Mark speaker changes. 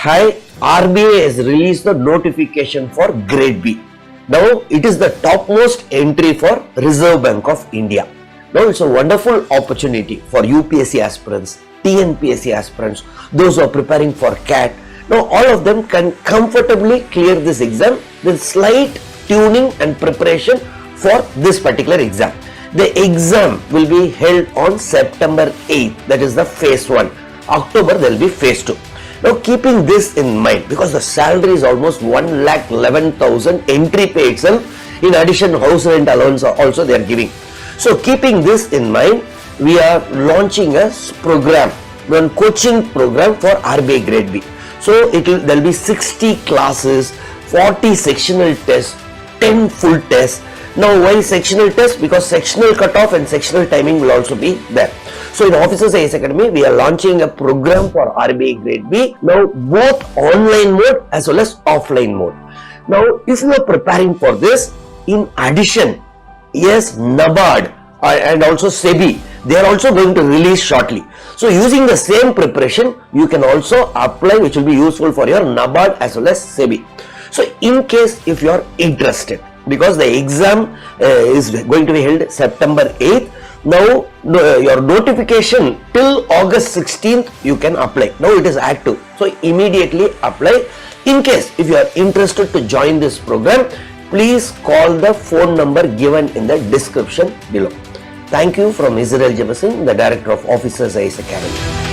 Speaker 1: Hi, RBI has released the notification for Grade B. Now, it is the topmost entry for Reserve Bank of India. Now, it's a wonderful opportunity for UPSC aspirants, TNPSC aspirants, those who are preparing for CAT. Now, all of them can comfortably clear this exam with slight tuning and preparation for this particular exam. The exam will be held on September 8th, that is the phase 1. October, there will be phase 2. Now, keeping this in mind, because the salary is almost 1,11,000 entry pay itself, in addition house rent allowance also they are giving. So, keeping this in mind, we are launching a program, one coaching program for RBI Grade B. So, there will be 60 classes, 40 sectional tests, 10 full tests. Now, why sectional tests? Because sectional cutoff and sectional timing will also be there. So, in Officers IAS Academy, we are launching a program for RBI Grade B. Now, both online mode as well as offline mode. Now, if you are preparing for this, in addition, yes, NABARD and also SEBI, they are also going to release shortly. So, using the same preparation, you can also apply, which will be useful for your NABARD as well as SEBI. So, in case if you are interested, because the exam is going to be held September 8th, now your notification till August 16th you can apply. Now it is active, so immediately apply. In case if you are interested to join this program, please call the phone number given in the description below. Thank you from Jebasingh, the Director of Officers IAS Academy.